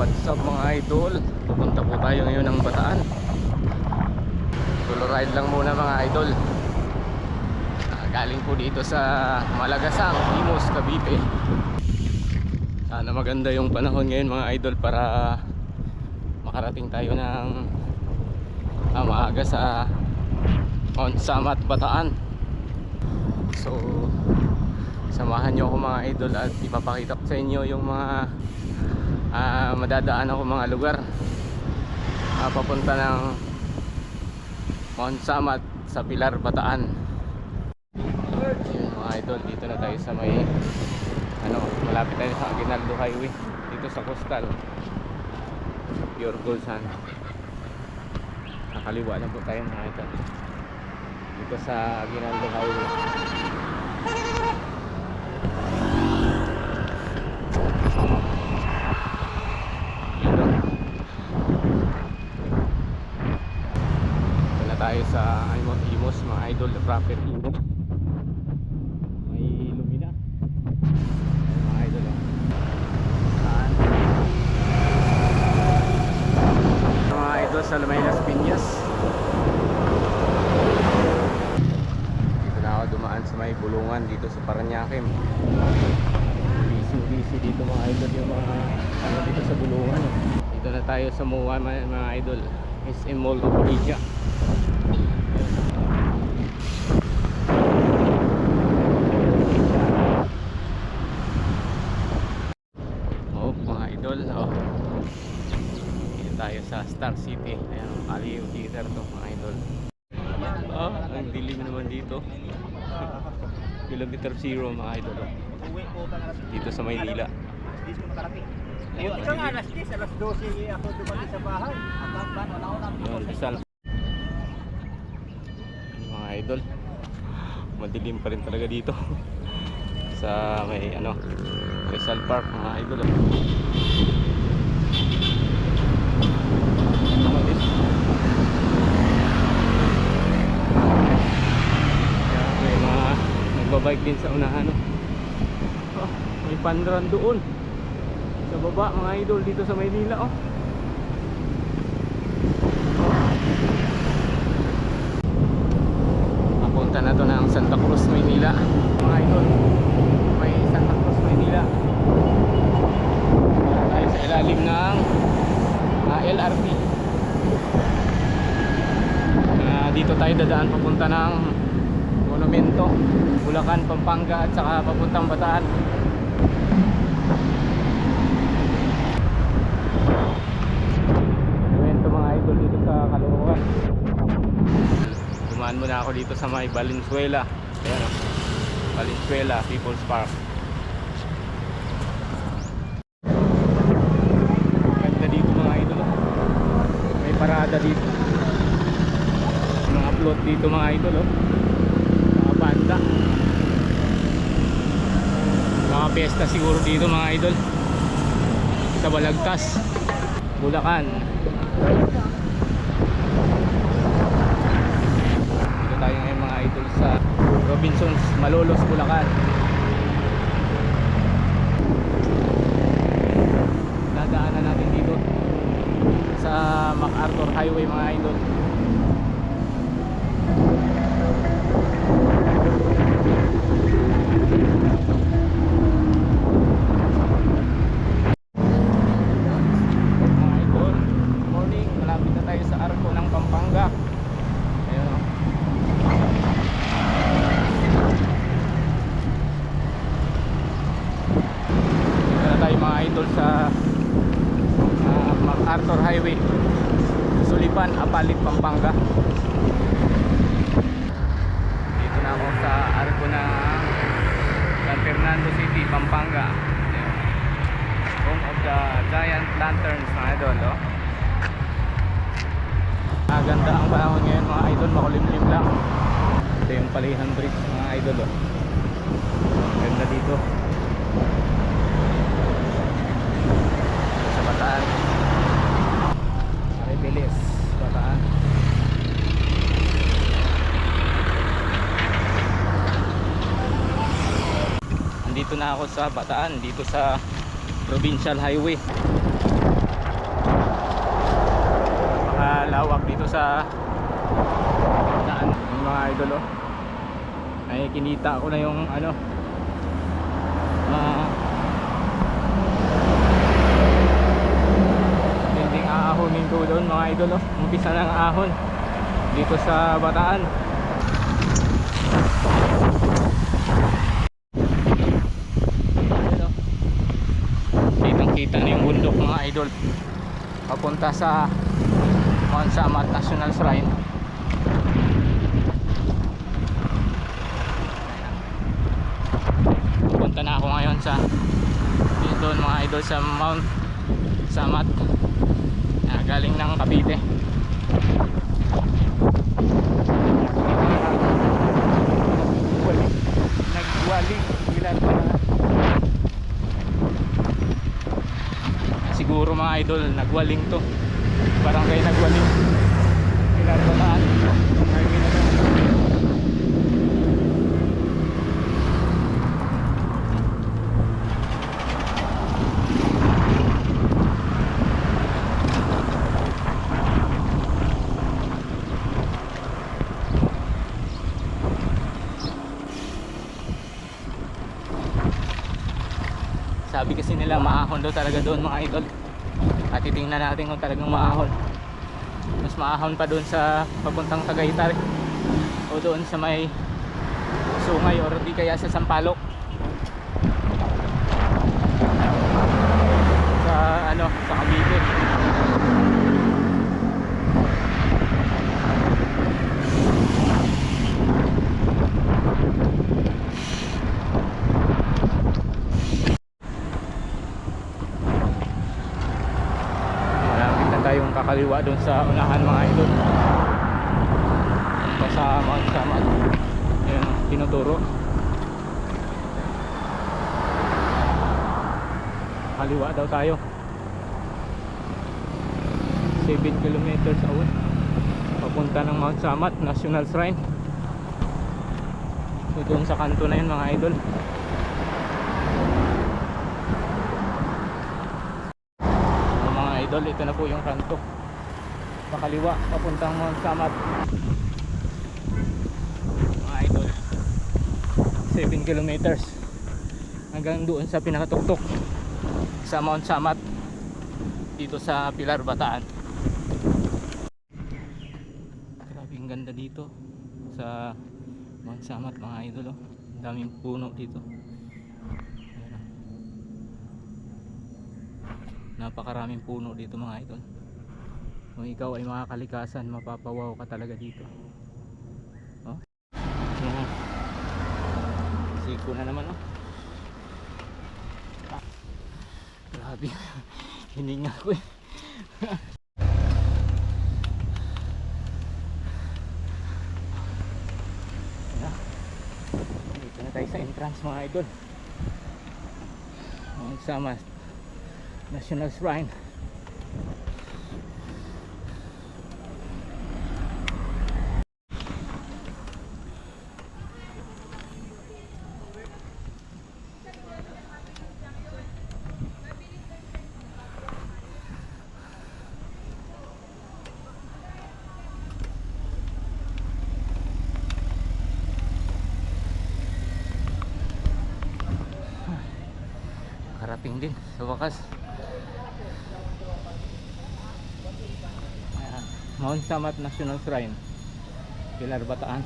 What's up mga idol? Pupunta po tayo ngayon ng Bataan. Solo ride lang muna mga idol. Galing po dito sa Malagasang, Imus, Cavite. Sana maganda yung panahon ngayon mga idol para makarating tayo ng maaga sa Mount Samat, Bataan. So samahan nyo ako mga idol at ipapakita ko sa inyo yung mga madadaan ako mga lugar papunta ng Mount Samat sa Pilar, Bataan. Yun, mga idol, dito na tayo sa may malapit tayo sa Aguinaldo Highway, dito sa Coastal Pure Gold Sand. Nakaliwa lang po tayo mga idol dito sa Aguinaldo Highway. Tayo sa Imus mga idol, the proper Imus. May lumina mga idol mga idol sa Las Piñas. Dito na ako dumaan sa may Bulungan dito sa Parañaque. Busy dito mga idol yung mga dito sa Bulungan. Dito na tayo sa MOA mga idol, SM Mall of Asia. Dito tayo sa Star City. Ayan, Aliw Theater to mga idol. Ang dilim naman dito. Kilometer 0 mga idol. Dito sa Maynila. Ito nga alas 10, alas 12 ako dumating sa bahay. Yun, Rizal. Mga idol, madilim pa rin talaga dito sa may Rizal Park mga idol. May mga nagbabike din sa unahan. May pandran doon sa baba mga idol dito sa Maynila. Papunta na to ng Santa Cruz, Maynila mga idol. May Santa Cruz, Maynila. Tayo sa ilalim ng LRT. Dito tayo dadaan papunta ng Monumento, Bulacan, Pampanga at saka papuntang Bataan. Monumento mga idol dito sa Caloocan. Dumaan muna ako dito sa may Valenzuela. Ayan, Valenzuela People's Park. Ganda dito mga idol. May parada dito. Mga float dito mga idol. Mga banda. Mga piyesta siguro dito mga idol. Sa Balagtas, Bulacan. Dito tayo ngayon mga idol sa Robinsons, Malolos, Bulacan. Dadaanan natin dito sa MacArthur Highway mga idol. Sa MacArthur Highway, Sulipan, Apalit, Pampanga. Dito na ako sa arko ng San Fernando City, Pampanga. Home of the Giant Lanterns mga idol. Ganda ang panahon ngayon mga idol, makulimlim lang. Ito yung Palihan Bridge mga idol. Ganda dito sa Bataan. Rebeles, Bataan. Andito na ako sa Bataan, dito sa Provincial Highway. napakalawak dito sa saan yung mga idol oh. Ay kinita ko na yung ano tinding aahonin ko doon mga idol oh. Umpisa ng ahon dito sa Bataan. Kitang kita na yung bundok mga idol papunta sa Mount Samat National Shrine. Pupunta na ako ngayon sa doon mga idol sa Mount Samat galing ng Cavite. Nagwaling ilan pa na siguro mga idol nagwaling to, parang kayo nagwaling ilan pa taan sabi kasi nila maahon daw talaga doon mga idol. At titingnan natin kung talagang maahon. Mas maahon pa doon sa papuntang Tagaytay o doon sa may Sungay or di kaya sa Sampaloc. Sa ano, sa Cavite. Tayong kakaliwa doon sa unahan mga idol sa Mount Samat. Ayan, tinuturo kaliwa daw tayo 7 kilometers away papunta ng Mount Samat National Shrine. So doon sa kanto na yun mga idol. Ito na po yung kanto pakaliwa papuntang Mount Samat mga idol. 7 kilometers hanggang doon sa pinakatuktok sa Mount Samat dito sa Pilar, Bataan. Grabe ang ganda dito sa Mount Samat mga idol oh. Ang daming puno dito. Napakaraming puno dito mga idol. Kung ikaw ay mga kalikasan, mapapawaw ka talaga dito. Oh. Siko na naman oh. Grabe. Hininga ko eh. Dito na tayo sa entrance mga idol. Mount Samat National Shrine. Karating din sa wakas. Mount Samat National Shrine, Pilar, Bataan.